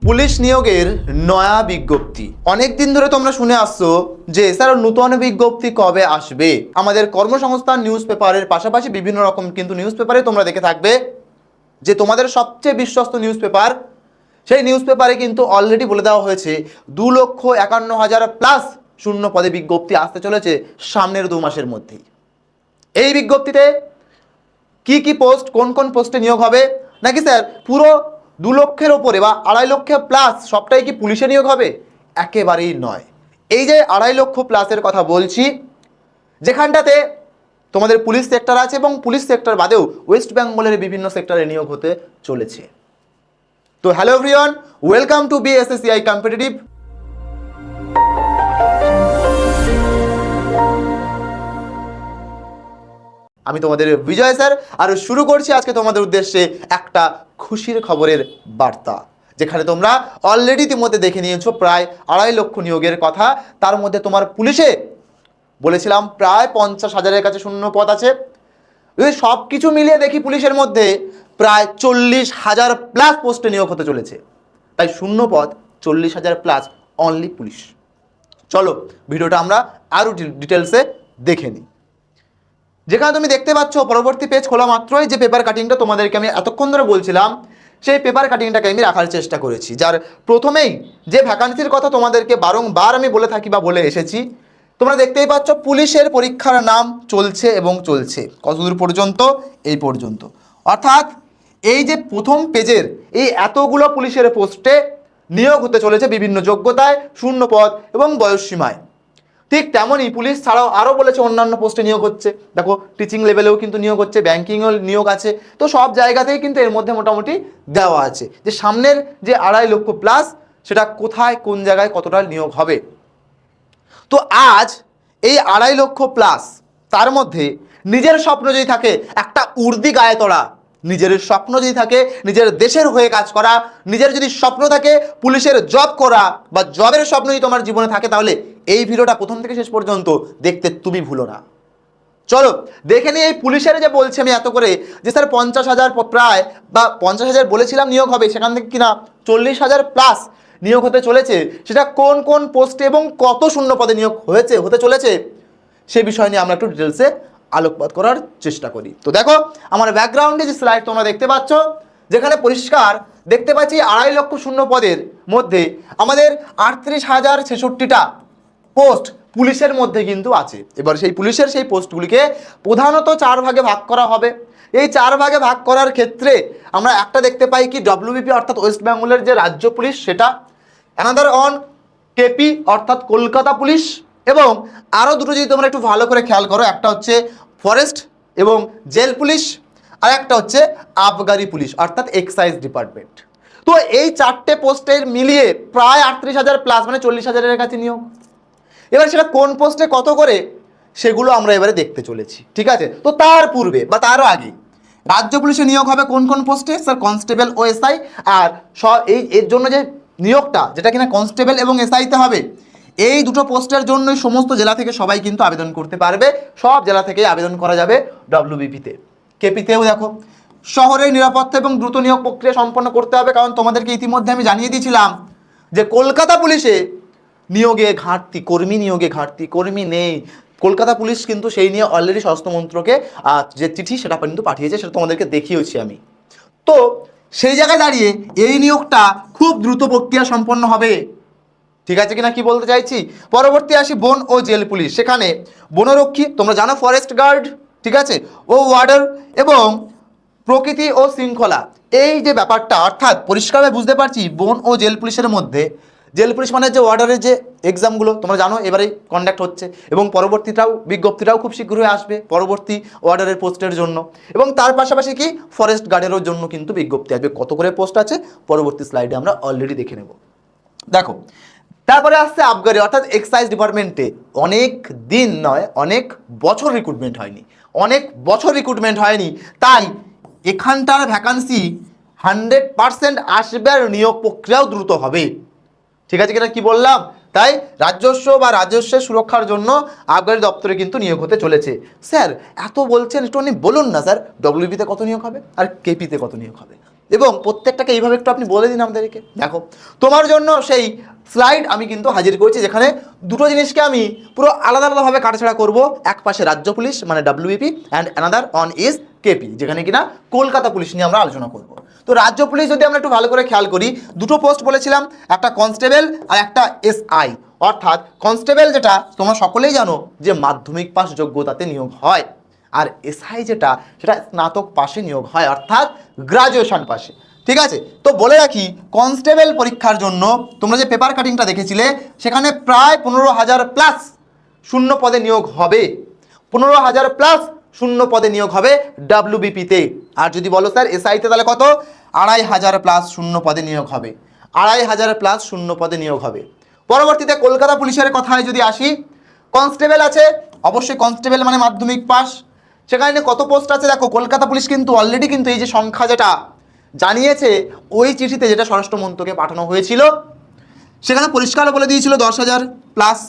Police নিয়োগের নয়া বিজ্ঞপ্তি। অনেক দিন ধরে তোমরা শুনে আসছো যে স্যার নতুন বিজ্ঞপ্তি কবে আসবে। আমাদের কর্মসংস্থান নিউজ পেপারের পাশাপাশি বিভিন্ন রকম কিন্তু নিউজ পেপারে তোমরা দেখে থাকবে যে তোমাদের সবচেয়ে বিশ্বস্ত নিউজ পেপার, সেই নিউজ পেপারে কিন্তু অলরেডি বলে দেওয়া হয়েছে 2,51,000 প্লাস শূন্য পদে বিজ্ঞপ্তি আসতে চলেছে সামনের 2 মাসের মধ্যেই। এই বিজ্ঞপ্তিতে কি কি পোস্ট, কোন কোন পোস্টে নিয়োগ হবে, নাকি স্যার পুরো 2 লক্ষের ওপরে বা 2.5 লক্ষ প্লাস সবটাই কি পুলিশে নিয়োগ হবে? একেবারেই নয়। এই যে 2.5 লক্ষ প্লাসের কথা বলছি, যেখানটাতে তোমাদের পুলিশ সেক্টর আছে এবং পুলিশ সেক্টর বাদেও ওয়েস্ট বেঙ্গলের বিভিন্ন সেক্টরে নিয়োগ হতে চলেছে। তো hello everyone, welcome to BSSCI competitive. আমি তোমাদের বিজয় স্যার, আর শুরু করছি আজকে তোমাদের উদ্দেশ্যে একটা খুশির খবরের বার্তা, যেখানে তোমরা অলরেডি ইতিমধ্যে দেখে নিয়েছো প্রায় 2.5 লক্ষ নিয়োগের কথা। তার মধ্যে তোমার পুলিশে বলেছিলাম প্রায় 50,000-এর কাছে শূন্য পদ আছে। যদি সব কিছু মিলিয়ে দেখি পুলিশের মধ্যে প্রায় 40,000 প্লাস পোস্টে নিয়োগ হতে চলেছে। তাই শূন্য পদ 40,000 প্লাস অনলি পুলিশ। চলো ভিডিওটা আমরা আরও ডিটেলসে দেখে নিই। যেখানে তুমি দেখতে পাচ্ছ পরবর্তী পেজ খোলা মাত্রই যে পেপার কাটিংটা তোমাদেরকে আমি এতক্ষণ ধরে বলছিলাম, সেই পেপার কাটিংটাকে আমি রাখার চেষ্টা করেছি, যার প্রথমেই যে ভ্যাকান্সির কথা তোমাদেরকে বারংবার আমি বলে থাকি বা বলে এসেছি। তোমরা দেখতেই পাচ্ছ পুলিশের পরীক্ষার নাম চলছে এবং চলছে কতদূর পর্যন্ত, এই পর্যন্ত। অর্থাৎ এই যে প্রথম পেজের এই এতগুলো পুলিশের পোস্টে নিয়োগ হতে চলেছে বিভিন্ন যোগ্যতায়, শূন্য পদ এবং বয়সসীমায়। ঠিক তেমনই পুলিশ ছাড়াও আরও বলেছে অন্যান্য পোস্টে নিয়োগ হচ্ছে। দেখো টিচিং লেভেলেও কিন্তু নিয়োগ হচ্ছে, ব্যাংকিংয়েও নিয়োগ আছে। তো সব জায়গাতেই কিন্তু এর মধ্যে মোটামুটি দেওয়া আছে যে সামনের যে 2.5 লক্ষ প্লাস সেটা কোথায় কোন জায়গায় কতটা নিয়োগ হবে। তো আজ এই 2.5 লক্ষ প্লাস, তার মধ্যে নিজের স্বপ্ন যদি থাকে একটা উর্দি গায়ে তোলা, নিজের স্বপ্ন যদি থাকে নিজের দেশের হয়ে কাজ করা, নিজের যদি স্বপ্ন থাকে পুলিশের জব করা বা জবের স্বপ্ন যদি তোমার জীবনে থাকে, তাহলে এই ভিডিওটা প্রথম থেকে শেষ পর্যন্ত দেখতে তুমি ভুলো না। চলো দেখে নিই এই পুলিশের যে বলছি আমি এত করে যে স্যার 50,000 প্রায় বা 50,000 বলেছিলাম নিয়োগ হবে, সেখান থেকে কিনা 40,000 প্লাস নিয়োগ হতে চলেছে। সেটা কোন কোন পোস্টে এবং কত শূন্য পদে নিয়োগ হতে চলেছে সে বিষয় নিয়ে আমরা একটু ডিটেলসে আলোকপাত করার চেষ্টা করি। তো দেখো আমার ব্যাকগ্রাউন্ডে যে স্লাইড তোমরা দেখতে পাচ্ছ, যেখানে পরিষ্কার দেখতে পাচ্ছি 2.5 লক্ষ শূন্য পদের মধ্যে আমাদের 38,066টা পোস্ট পুলিশের মধ্যে কিন্তু আছে। এবার সেই পুলিশের সেই পোস্টগুলিকে প্রধানত 4 ভাগে ভাগ করা হবে। এই 4 ভাগে ভাগ করার ক্ষেত্রে আমরা একটা দেখতে পাই কি ডব্লিউবিপি অর্থাৎ ওয়েস্ট বেঙ্গলের যে রাজ্য পুলিশ সেটা, অ্যানাদার অন কেপি অর্থাৎ কলকাতা পুলিশ, এবং আরও দুটো যদি তোমরা একটু ভালো করে খেয়াল করো, একটা হচ্ছে ফরেস্ট এবং জেল পুলিশ, আর একটা হচ্ছে আবগারি পুলিশ অর্থাৎ এক্সাইজ ডিপার্টমেন্ট। তো এই 4টে পোস্টের মিলিয়ে প্রায় 38,000 প্লাস মানে 40,000-এর কাছে নিয়োগ। এবার সেটা কোন পোস্টে কত করে সেগুলো আমরা এবারে দেখতে চলেছি, ঠিক আছে? তো তার পূর্বে বা তারও আগে রাজ্য পুলিশে নিয়োগ হবে কোন কোন পোস্টে? স্যার কনস্টেবল ও এসআই। আর এর জন্য যে নিয়োগটা যেটা কিনা কনস্টেবল এবং এসআইতে হবে, এই দুটো পোস্টের জন্যই সমস্ত জেলা থেকে সবাই কিন্তু আবেদন করতে পারবে। সব জেলা থেকেই আবেদন করা যাবে ডব্লিউবিপিতে। কেপিতেও দেখো শহরের নিরাপত্তা এবং দ্রুত নিয়োগ প্রক্রিয়া সম্পন্ন করতে হবে, কারণ তোমাদেরকে ইতিমধ্যে আমি জানিয়ে দিয়েছিলাম যে কলকাতা পুলিশে নিয়োগে ঘাটতি, কর্মী নিয়োগে ঘাটতি, কর্মী নেই। কলকাতা পুলিশ কিন্তু সেই নিয়ে অলরেডি স্বরাষ্ট্র মন্ত্রকে যে চিঠি সেটা কিন্তু পাঠিয়েছে, সেটা তোমাদেরকে দেখিয়েছি আমি। তো সেই জায়গায় দাঁড়িয়ে এই নিয়োগটা খুব দ্রুত প্রক্রিয়া সম্পন্ন হবে, ঠিক আছে কিনা কি বলতে চাইছি। পরবর্তী আসি বন ও জেল পুলিশ। সেখানে বনরক্ষী তোমরা জানো, ফরেস্ট গার্ড, ঠিক আছে, ও ওয়ার্ডার এবং প্রকৃতি ও শৃঙ্খলা। এই যে ব্যাপারটা অর্থাৎ পরিষ্কারভাবে বুঝতে পারছি বন ও জেল পুলিশের মধ্যে, জেল পুলিশ মানে যে ওয়ার্ডারের যে এক্সামগুলো তোমরা জানো এবারে কন্ডাক্ট হচ্ছে, এবং বিজ্ঞপ্তিটাও খুব শীঘ্রই আসবে পরবর্তী ওয়ার্ডারের পোস্টের জন্য, এবং তার পাশাপাশি কি ফরেস্ট গার্ডেরও জন্য কিন্তু বিজ্ঞপ্তি আসবে। কত করে পোস্ট আছে পরবর্তী স্লাইডে আমরা অলরেডি দেখে নেব। দেখো তারপরে আসছে আবগারি অর্থাৎ এক্সাইজ ডিপার্টমেন্টে অনেক দিন নয় অনেক বছর রিক্রুটমেন্ট হয়নি, তাই এখানটার ভ্যাকান্সি 100% আসবে আর নিয়োগ প্রক্রিয়াও দ্রুত হবে, ঠিক আছে কিনা কি বললাম। তাই রাজস্ব বা রাজস্বের সুরক্ষার জন্য আবগারি দপ্তরে কিন্তু নিয়োগ হতে চলেছে। স্যার এত বলছেন, একটু বলুন না স্যার ডব্লিউবিতে কত নিয়োগ হবে আর কেপিতে কত নিয়োগ হবে। এবং প্রত্যেকটাকে এইভাবে একটু আপনি বলে দিন আমাদেরকে। দেখো তোমার জন্য সেই স্লাইড আমি কিন্তু হাজির করছি, যেখানে দুটো জিনিসকে আমি পুরো আলাদা আলাদাভাবে কাটাছাড়া করব। এক পাশে রাজ্য পুলিশ মানে WBP and another on is KP, যেখানে কিনা কলকাতা পুলিশ নিয়ে আমরা আলোচনা করব। তো রাজ্য পুলিশ যদি আমরা একটু ভালো করে খেয়াল করি, দুটো পোস্ট বলেছিলাম, একটা কনস্টেবল আর একটা SI। অর্থাৎ কনস্টেবল যেটা তোমরা সকলেই জানো যে মাধ্যমিক পাস যোগ্যতাতে নিয়োগ হয়, আর SI যেটা সেটা স্নাতক পাশে নিয়োগ হয়, অর্থাৎ গ্রাজুয়েশন পাশে। ঠিক আছে, তো বলে রাখি কনস্টেবল পরীক্ষার জন্য তোমরা যে পেপার কাটিংটা দেখেছিলে সেখানে প্রায় 15,000 প্লাস শূন্য পদে নিয়োগ হবে। 15,000 প্লাস শূন্য পদে নিয়োগ হবে WBP-তে। আর যদি বলো স্যার SI-তে তাহলে কত? 2,500 প্লাস শূন্য পদে নিয়োগ হবে। 2,500 প্লাস শূন্য পদে নিয়োগ হবে। পরবর্তীতে কলকাতা পুলিশের কথায় যদি আসি, কনস্টেবল আছে, অবশ্যই কনস্টেবল মানে মাধ্যমিক পাস। সেখানে কত পোস্ট আছে দেখো, কলকাতা পুলিশ কিন্তু অলরেডি কিন্তু এই যে সংখ্যা যেটা জানিয়েছে ওই চিঠিতে যেটা স্বরাষ্ট্র মন্ত্রকে পাঠানো হয়েছিল সেখানে পরিষ্কার বলে দিয়েছিল 10,000 প্লাস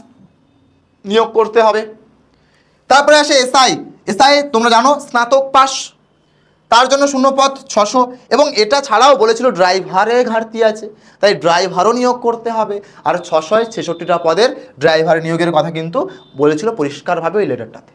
নিয়োগ করতে হবে। তারপরে আসে SI তোমরা জানো স্নাতক পাস, তার জন্য শূন্যপদ 600, এবং এটা ছাড়াও বলেছিল ড্রাইভারের ঘাটতি আছে, তাই ড্রাইভারও নিয়োগ করতে হবে। আর 666টা পদের ড্রাইভার নিয়োগের কথা কিন্তু বলেছিল পরিষ্কারভাবে ওই লেটারটাতে।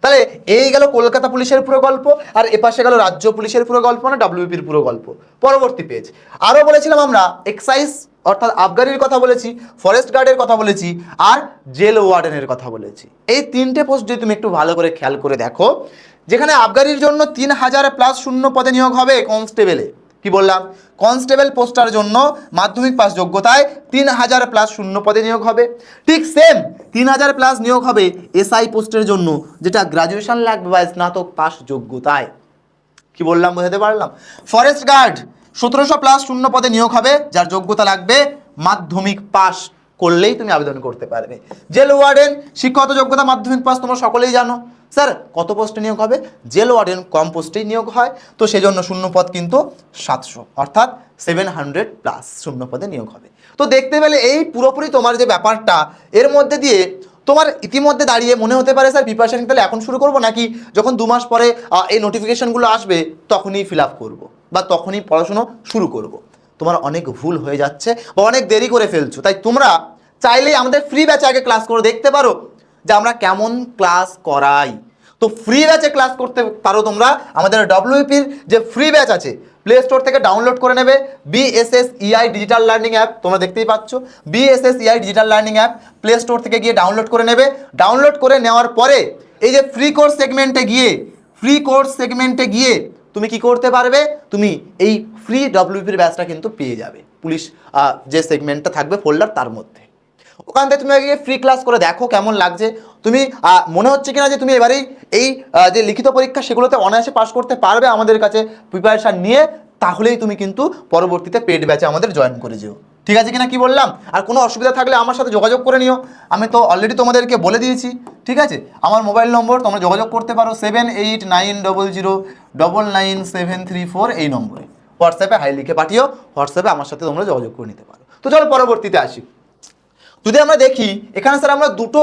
তাহলে এই গেল কলকাতা পুলিশের পুরো গল্প, আর এপাশে গেল রাজ্য পুলিশের পুরো গল্প, না WBP-র পুরো গল্প। পরবর্তী পেজ আরও বলেছিলাম আমরা এক্সাইজ অর্থাৎ আবগারির কথা বলেছি, ফরেস্ট গার্ডের কথা বলেছি, আর জেল ওয়ার্ডেনের কথা বলেছি। এই তিনটে পোস্ট যদি তুমি একটু ভালো করে খেয়াল করে দেখো, যেখানে আবগারির জন্য 3,000 প্লাস শূন্য পদে নিয়োগ হবে কনস্টেবলে। কি বললাম? কনস্টেবল পোস্টার জন্য মাধ্যমিক পাস যোগ্যতায় 3,000 প্লাস শূন্য পদে নিয়োগ হবে। ঠিক সেম 3,000 প্লাস নিয়োগ হবে SI পোস্টের জন্য, যেটা গ্রাজুয়েশন লাগবে বা স্নাতক পাস যোগ্যতায়। কি বললাম বোঝাতে পারলাম? ফরেস্ট গার্ড 1,700 প্লাস শূন্য পদে নিয়োগ হবে, যার যোগ্যতা লাগবে মাধ্যমিক পাস করলেই তুমি আবেদন করতে পারবে। জেল ওয়ার্ডেন শিক্ষাগত যোগ্যতা মাধ্যমিক পাস, তোমরা সকলেই জানো। স্যার কত পোস্টে নিয়োগ হবে? জেল ওয়ার্ডেন কম পোস্টেই নিয়োগ হয়, তো সেজন্য শূন্য পদ কিন্তু 700, অর্থাৎ 700 প্লাস শূন্য পদে নিয়োগ হবে। তো দেখতে পেলে এই পুরোপুরি তোমার যে ব্যাপারটা, এর মধ্যে দিয়ে তোমার ইতিমধ্যে দাঁড়িয়ে মনে হতে পারে স্যার প্রিপারেশন তাহলে এখন শুরু করবো, নাকি যখন 2 মাস পরে এই নোটিফিকেশনগুলো আসবে তখনই ফিল আপ করবো বা তখনই পড়াশুনো শুরু করব। তোমার অনেক ভুল হয়ে যাচ্ছে বা অনেক দেরি করে ফেলছো। তাই তোমরা চাইলেই আমাদের ফ্রি ব্যাচে আগে ক্লাস করে দেখতে পারো যে আমরা কেমন ক্লাস করাই। তো ফ্রি ব্যাচে ক্লাস করতে পারো তোমরা, আমাদের WBP-র যে ফ্রি ব্যাচ আছে প্লে স্টোর থেকে ডাউনলোড করে নেবে। BSSEI ডিজিটাল লার্নিং অ্যাপ তোমরা দেখতেই পাচ্ছ, BSSEI digital learning app play store থেকে গিয়ে ডাউনলোড করে নেবে। ডাউনলোড করে নেওয়ার পরে এই যে ফ্রি কোর্স সেগমেন্টে গিয়ে তুমি কি করতে পারবে? তুমি এই ফ্রি WBP-র ব্যাচটা কিন্তু পেয়ে যাবে, পুলিশ যে সেগমেন্টটা থাকবে ফোল্ডার তার মধ্যে। ওখান থেকে তুমি আগে ফ্রি ক্লাস করে দেখো কেমন লাগছে। তুমি মনে হচ্ছে কিনা যে তুমি এবারেই এই যে লিখিত পরীক্ষা সেগুলোতে অনায়াসে পাস করতে পারবে আমাদের কাছে প্রিপারেশান নিয়ে, তাহলেই তুমি কিন্তু পরবর্তীতে পেড ব্যাচে আমাদের জয়েন করে যেও। ঠিক আছে কিনা কি বললাম? আর কোনো অসুবিধা থাকলে আমার সাথে যোগাযোগ করে নিও, আমি তো অলরেডি তোমাদেরকে বলে দিয়েছি। ঠিক আছে, আমার মোবাইল নম্বর তোমরা যোগাযোগ করতে পারো 7890099734 এই নম্বরে। হোয়াটসঅ্যাপে হাই লিখে পাঠিও, হোয়াটসঅ্যাপে আমার সাথে তোমরা যোগাযোগ করে নিতে পারো। তো চলো পরবর্তীতে আসি। যদি আমরা দেখি এখানে স্যার আমরা দুটো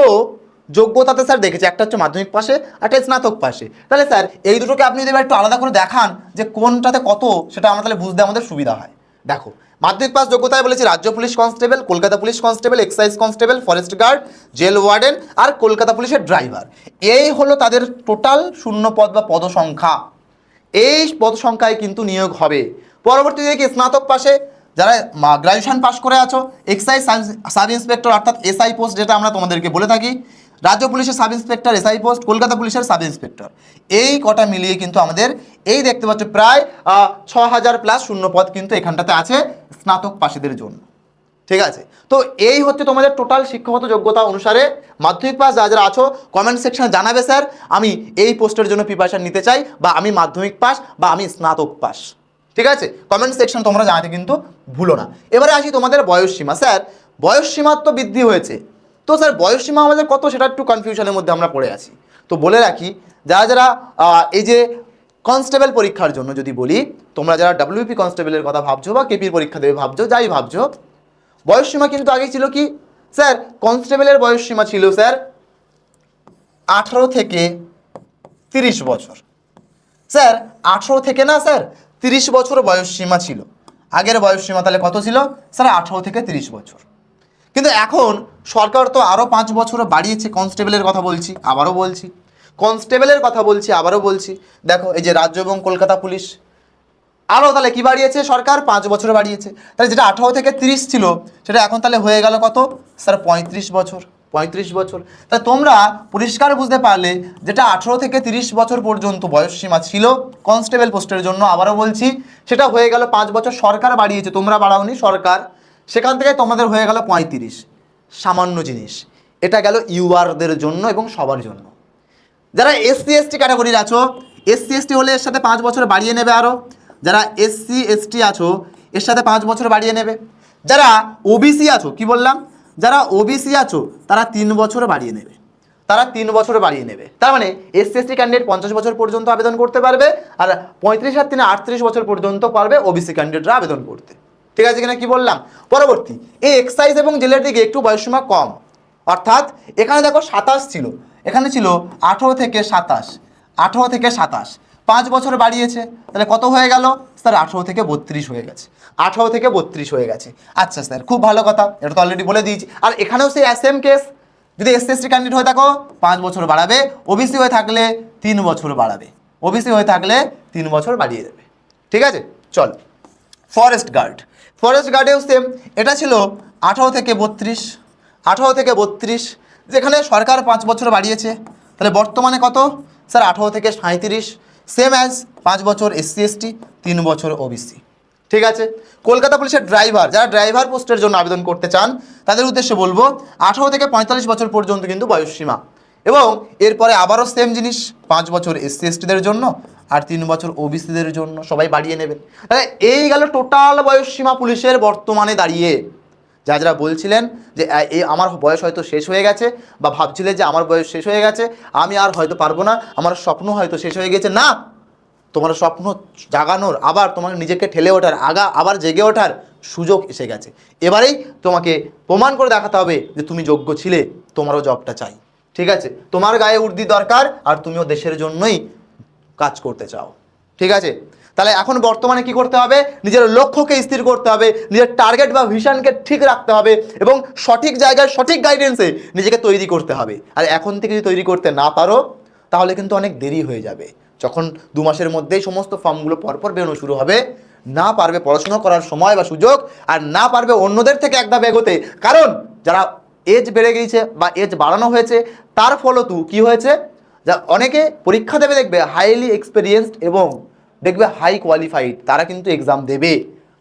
যোগ্যতাতে স্যার দেখেছি, একটা হচ্ছে মাধ্যমিক পাশে, একটা স্নাতক পাশে। তাহলে স্যার এই দুটোকে আপনি যদি একটু আলাদা করে দেখান যে কোনটাতে কত, সেটা আমরা তাহলে বুঝতে আমাদের সুবিধা হয়। দেখো মাধ্যমিক পাস যোগ্যতায় বলেছি রাজ্য police constable, Kolkata police constable, excise constable, forest guard, jail warden আর কলকাতা পুলিশের ড্রাইভার। এই হলো তাদের টোটাল শূন্য পদ বা পদসংখ্যা। এই পদসংখ্যায় কিন্তু নিয়োগ হবে। পরবর্তীতে কি স্নাতক পাশে যারা গ্র্যাজুয়েশন পাস করে আছো, এক্সাইজ সাব ইন্সপেক্টর অর্থাৎ SI পোস্ট যেটা আমরা তোমাদেরকে বলে থাকি, রাজ্য পুলিশের sub inspector SI post, Kolkata পুলিশের সাব ইন্সপেক্টর, এই কটা মিলিয়ে কিন্তু আমাদের এই দেখতে পাচ্ছ প্রায় 6,000 প্লাস শূন্য পদ কিন্তু এখানটাতে আছে স্নাতক পাশীদের জন্য। ঠিক আছে, তো এই হচ্ছে তোমাদের টোটাল শিক্ষাগত যোগ্যতা অনুসারে মাধ্যমিক পাস যারা যারা আছো কমেন্ট সেকশনে জানাবে স্যার আমি এই পোস্টের জন্য প্রিপারেশন নিতে চাই, বা আমি মাধ্যমিক পাস বা আমি স্নাতক পাস। ঠিক আছে, কমেন্ট সেকশন তোমরা জানাতে কিন্তু ভুলো না। এবারে আসি তোমাদের বয়সসীমা। স্যার বয়সসীমার তো বৃদ্ধি হয়েছে, তো স্যার বয়সসীমা আমাদের কত সেটা একটু কনফিউশনের মধ্যে আমরা পড়ে আছি। তো বলে রাখি যারা যারা এই যে কনস্টেবল পরীক্ষার জন্য যদি বলি, তোমরা যারা WBP কনস্টেবলের কথা ভাবছো বা KP পরীক্ষা দেবে ভাবছো, যাই ভাবছো, বয়সসীমা কিন্তু আগে ছিল কি স্যার, কনস্টেবলের বয়সসীমা ছিল স্যার 18 থেকে 30 বছর। স্যার 18 থেকে না স্যার 30 বছর বয়সসীমা ছিল। আগের বয়সসীমা তাহলে কত ছিল স্যার? 18 থেকে 30 বছর। কিন্তু এখন সরকার তো আরও 5 বছর বাড়িয়েছে। কনস্টেবলের কথা বলছি, আবারও বলছি, কনস্টেবলের কথা বলছি, আবারও বলছি। দেখো এই যে রাজ্য এবং কলকাতা পুলিশ আরও তাহলে কি বাড়িয়েছে সরকার? 5 বছর বাড়িয়েছে। তাহলে যেটা 18 থেকে 30 ছিল সেটা এখন তাহলে হয়ে গেল কত স্যার? 35 বছর। 35 বছর। তাহলে তোমরা পরিষ্কার বুঝতে পারলে যেটা 18 থেকে 30 বছর পর্যন্ত বয়সসীমা ছিল কনস্টেবল পোস্টের জন্য, আবারও বলছি, সেটা হয়ে গেল 5 বছর। সরকার বাড়িয়েছে, তোমরা বাড়াওনি, সরকার। সেখান থেকে তোমাদের হয়ে গেল 35। সামান্য জিনিস। এটা গেল ইউআরদের জন্য এবং সবার জন্য। যারা এসসি এসটি ক্যাটাগরির আছো, এসসি এসটি হলে এর সাথে 5 বছর বাড়িয়ে নেবে আরও। যারা এসসি এসটি আছো এর সাথে 5 বছর বাড়িয়ে নেবে। যারা ওবিসি আছো, কি বললাম, যারা ওবিসি আছো তারা 3 বছর বাড়িয়ে নেবে। তারা 3 বছর বাড়িয়ে নেবে। তার মানে এসসি এসটি ক্যান্ডিডেট 50 বছর পর্যন্ত আবেদন করতে পারবে, আর 35 আর 3 38 বছর পর্যন্ত পারবে ওবিসি ক্যান্ডিডেটরা আবেদন করতে। ঠিক আছে কিনা কি বললাম? পরবর্তী, এই এক্সাইজ এবং জেলের দিকে একটু বয়সসীমা কম। অর্থাৎ এখানে দেখো 27 ছিল, এখানে ছিল 18 থেকে 27। 18 থেকে 27 5 বছর বাড়িয়েছে। তাহলে কত হয়ে গেল স্যার? 18 থেকে 32 হয়ে গেছে। 18 থেকে 32 হয়ে গেছে। আচ্ছা স্যার, খুব ভালো কথা, এটা তো অলরেডি বলে দিয়েছি। আর এখানেও সেই সেম কেস, যদি এসসি এসটি ক্যান্ডিডেট হয়ে থাকো 5 বছর বাড়াবে, ওবিসি হয়ে থাকলে 3 বছর বাড়াবে, ওবিসি হয়ে থাকলে 3 বছর বাড়িয়ে দেবে। ঠিক আছে, চল। ফরেস্ট গার্ড, ফরেস্ট গার্ডেও সেম, এটা ছিল 18 থেকে 32। 18 থেকে 32, যেখানে সরকার 5 বছর বাড়িয়েছে। তাহলে বর্তমানে কত স্যার? 18 থেকে 37, সেম অ্যাজ 5 বছর এসসি এসটি, 3 বছর ওবিসি। ঠিক আছে। কলকাতা পুলিশের ড্রাইভার, যারা ড্রাইভার পোস্টের জন্য আবেদন করতে চান তাদের উদ্দেশ্যে বলবো 18 থেকে 45 বছর পর্যন্ত কিন্তু বয়সসীমা, এবং এরপরে আবারও সেম জিনিস 5 বছর এসসি এসটিদের জন্য আর 3 বছর ওবিসিদের জন্য, সবাই বাড়িয়ে নেবেন। তাহলে এই গেল টোটাল বয়সসীমা পুলিশের বর্তমানে দাঁড়িয়ে। যারা বলছিলেন যে এই আমার বয়স হয়তো শেষ হয়ে গেছে, বা ভাবছিলেন যে আমার বয়স শেষ হয়ে গেছে, আমি আর হয়তো পারবো না, আমার স্বপ্ন হয়তো শেষ হয়ে গেছে, না, তোমার স্বপ্ন জাগানোর, আবার তোমার নিজেকে ঠেলে ওঠার, আবার জেগে ওঠার সুযোগ এসে গেছে। এবারেই তোমাকে প্রমাণ করে দেখাতে হবে যে তুমি যোগ্য ছিলে, তোমারও জবটা চাই। ঠিক আছে, তোমার গায়ে উর্দি দরকার, আর তুমিও দেশের জন্যই কাজ করতে চাও। ঠিক আছে, তাহলে এখন বর্তমানে কি করতে হবে? নিজের লক্ষ্যকে স্থির করতে হবে, নিজের টার্গেট বা ভিশনকে ঠিক রাখতে হবে, এবং সঠিক জায়গায় সঠিক গাইডেন্সে নিজেকে তৈরি করতে হবে। আর এখন থেকে যদি তৈরি করতে না পারো তাহলে কিন্তু অনেক দেরি হয়ে যাবে। যখন 2 মাসের মধ্যেই সমস্ত ফর্মগুলো পরপর বেরোনো শুরু হবে, না পারবে পড়াশোনা করার সময় বা সুযোগ, আর না পারবে অন্যদের থেকে এক ধাপ এগোতে। কারণ যারা এজ বেড়ে গিয়েছে বা এজ বাড়ানো হয়েছে, তার ফলতু কি হয়েছে, যা অনেকে পরীক্ষা দেবে, দেখবে হাইলি এক্সপেরিয়েন্সড এবং দেখবে হাই কোয়ালিফাইড, তারা কিন্তু এক্সাম দেবে।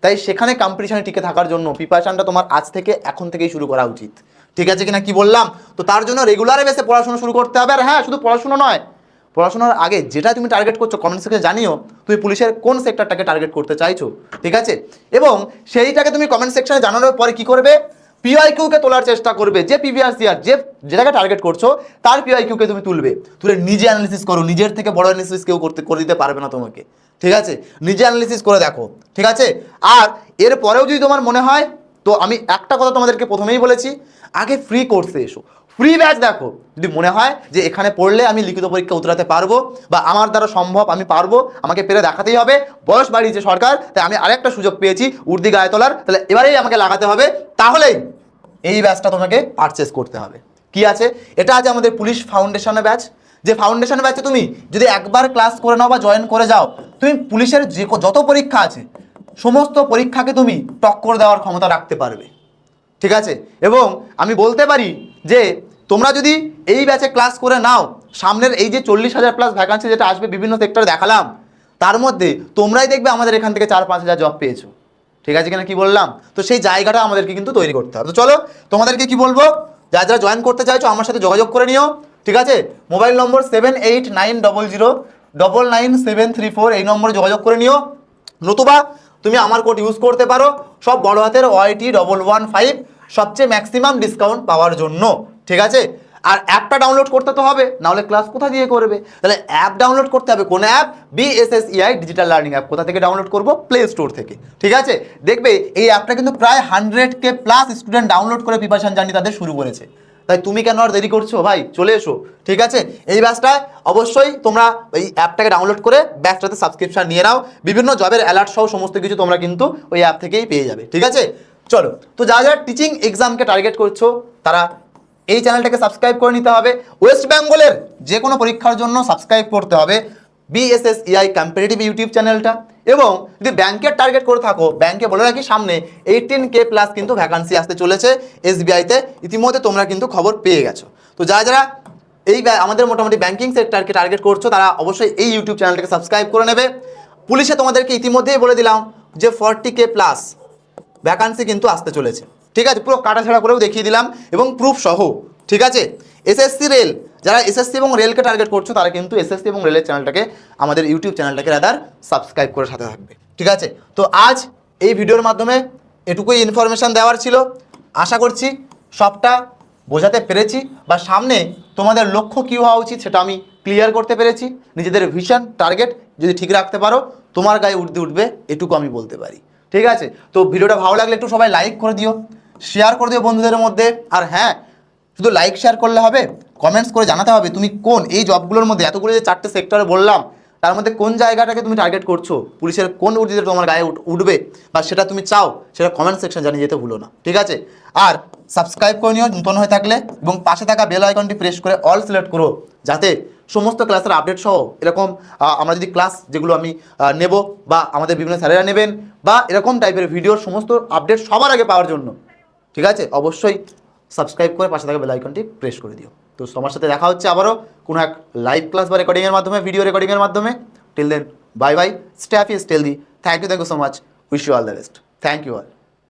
তাই সেখানে কম্পিটিশনে টিকে থাকার জন্য প্রিপারেশনটা তোমার আজ থেকে, এখন থেকেই শুরু করা উচিত। ঠিক আছে কিনা কি বললাম? তো তার জন্য রেগুলার বেসে পড়াশোনা শুরু করতে হবে। আর হ্যাঁ, শুধু পড়াশোনা নয়, পড়াশোনার আগে যেটা তুমি টার্গেট করছো কমেন্ট সেকশনে জানিও তুমি পুলিশের কোন সেক্টরটাকে টার্গেট করতে চাইছো। ঠিক আছে, এবং সেইটাকে তুমি কমেন্ট সেকশনে জানানোর পরে কি করবে? পিআইকিউকে তোলার চেষ্টা করবে। যে প্রিভিয়াস ইয়ার যেটাকে টার্গেট করছো তার পিআইকিউকে তুমি তুলবে, তুলে নিজে অ্যানালিসিস করো। নিজের থেকে বড় অ্যানালিসিস কেউ করে দিতে পারবে না তোমাকে। ঠিক আছে, নিজে অ্যানালিসিস করে দেখো। ঠিক আছে, আর এরপরেও যদি তোমার মনে হয়, তো আমি একটা কথা তোমাদেরকে প্রথমেই বলেছি, আগে ফ্রি কোর্সে এসো, ফ্রি ব্যাচ দেখো। যদি মনে হয় যে এখানে পড়লে আমি লিখিত পরীক্ষা উতরাতে পারবো, বা আমার দ্বারা সম্ভব, আমি পারবো, আমাকে পেরে দেখাতেই হবে, বয়স বাড়িয়েছে সরকার, তাই আমি আরেকটা সুযোগ পেয়েছি উর্দি গায়ে তোলার, তাহলে এবারেই আমাকে লাগাতে হবে, তাহলেই এই ব্যাচটা তোমাকে পারচেস করতে হবে। কি আছে? এটা আছে আমাদের পুলিশ ফাউন্ডেশনের ব্যাচ। যে ফাউন্ডেশন ব্যাচে তুমি যদি একবার ক্লাস করে নাও বা জয়েন করে যাও, তুমি পুলিশের যত পরীক্ষা আছে সমস্ত পরীক্ষাকে তুমি টক্কর দেওয়ার ক্ষমতা রাখতে পারবে। ঠিক আছে, এবং আমি বলতে পারি যে তোমরা যদি এই ব্যাচে ক্লাস করে নাও, সামনের এই যে 40,000 প্লাস ভ্যাকান্সি যেটা আসবে বিভিন্ন সেক্টরে দেখালাম, তার মধ্যে তোমরাই দেখবে আমাদের এখান থেকে 4-5 হাজার জব পেয়েছো। ঠিক আছে কিনা কি বললাম? তো সেই জায়গাটা আমাদেরকে কিন্তু তৈরি করতে হবে। তো চলো, তোমাদেরকে কি বলবো, যারা যারা জয়েন করতে চাইছো আমার সাথে যোগাযোগ করে নিও। ঠিক আছে, মোবাইল নম্বর 7890099734, এই নম্বরে যোগাযোগ করে নিও। নতুবা তুমি আমার কোড ইউজ করতে পারো, সব বড় হাতের OIT115, সবচেয়ে ম্যাক্সিমাম ডিসকাউন্ট পাওয়ার জন্য। ঠিক আছে, আর অ্যাপটা ডাউনলোড করতে তো হবে, নাহলে ক্লাস কোথা দিয়ে করবে? তাহলে অ্যাপ ডাউনলোড করতে হবে। কোন app? BSSEI digital learning app. কোথা থেকে ডাউনলোড করব? প্লে স্টোর থেকে। ঠিক আছে, দেখবে এই অ্যাপটা কিন্তু প্রায় 100K প্লাস স্টুডেন্ট ডাউনলোড করে প্রিপারেশন জার্নি তাদের শুরু করেছে। তাই তুমি কেন আর দেরি করছো ভাই, চলে এসো। ঠিক আছে, এই ব্যাচটায় অবশ্যই তোমরা এই অ্যাপটাকে ডাউনলোড করে ব্যাচটাতে সাবস্ক্রিপশন নিয়ে নাও, বিভিন্ন জবের অ্যালার্ট সহ সমস্ত কিছু তোমরা কিন্তু ওই অ্যাপ থেকেই পেয়ে যাবে। ঠিক আছে, চলো, তো যারা যারা টিচিং এক্সামকে টার্গেট করছো তারা এই চ্যানেলটাকে সাবস্ক্রাইব করে নিতে হবে। ওয়েস্ট বেঙ্গলের যে কোনো পরীক্ষার জন্য সাবস্ক্রাইব করতে হবে BSSEI কম্পিটিটিভ ইউটিউব চ্যানেলটা। এবং যদি ব্যাংকের টার্গেট করে থাকো, ব্যাংকে বলে রাখি সামনে 18K প্লাস কিন্তু ভ্যাকান্সি আসতে চলেছে SBIতে, ইতিমধ্যে তোমরা কিন্তু খবর পেয়ে গেছো। তো যারা যারা এই আমাদের মোটামুটি ব্যাংকিং সেক্টরকে টার্গেট করছো তারা অবশ্যই এই ইউটিউব চ্যানেলটাকে সাবস্ক্রাইব করে নেবে। পুলিশে তোমাদেরকে ইতিমধ্যেই বলে দিলাম যে 40K প্লাস ভ্যাকান্সি কিন্তু আসতে চলেছে। ঠিক আছে, পুরো কাটাছাড়া করেও দেখিয়ে দিলাম এবং প্রুফ সহ। ঠিক আছে, এসএসসি রেল, যারা এসএসসি এবং রেলকে টার্গেট করছো তারা কিন্তু এসএসসি এবং রেলের চ্যানেলটাকে, আমাদের ইউটিউব চ্যানেলটাকে রাদার সাবস্ক্রাইব করে সাথে থাকবে। ঠিক আছে, তো আজ এই ভিডিওর মাধ্যমে এটুকুই ইনফরমেশান দেওয়ার ছিল। আশা করছি সবটা বোঝাতে পেরেছি, বা সামনে তোমাদের লক্ষ্য কী হওয়া উচিত সেটা আমি ক্লিয়ার করতে পেরেছি। নিজেদের ভিশন টার্গেট যদি ঠিক রাখতে পারো, তোমার গায়ে উঠবে, এটুকু আমি বলতে পারি। ঠিক আছে, তো ভিডিওটা ভালো লাগলে একটু সবাই লাইক করে দিও, শেয়ার করে দিও বন্ধুদের মধ্যে। আর হ্যাঁ, শুধু লাইক শেয়ার করলে হবে, কমেন্টস করে জানাতে হবে তুমি কোন এই জবগুলোর মধ্যে, এতগুলো যে 4টে সেক্টরে বললাম তার মধ্যে কোন জায়গাটাকে তুমি টার্গেট করছো, পুলিশের কোন উর্জিতে তোমার গায়ে উঠবে বা সেটা তুমি চাও, সেটা কমেন্ট সেকশন জানিয়ে যেতে ভুলো না। ঠিক আছে, আর সাবস্ক্রাইব করে নিও নতুন হয়ে থাকলে, এবং পাশে থাকা বেল আইকনটি প্রেস করে অল সিলেক্ট করো, যাতে সমস্ত ক্লাসের আপডেট সহ এরকম আমরা যদি ক্লাস যেগুলো আমি নেব বা আমাদের বিভিন্ন স্যারেরা নেবেন বা এরকম টাইপের ভিডিওর সমস্ত আপডেট সবার আগে পাওয়ার জন্য, ঠিক আছে, অবশ্যই সাবস্ক্রাইব করে পাশে থাকা বেল আইকনটি প্রেস করে দিও। তো তোমার সাথে দেখা হচ্ছে আবারও কোনো এক লাইভ ক্লাস বা রেকর্ডিংয়ের মাধ্যমে, ভিডিও রেকর্ডিংয়ের মাধ্যমে। Till then, bye bye, stay happy, stay healthy, thank you so much, wish you all the best, thank you all.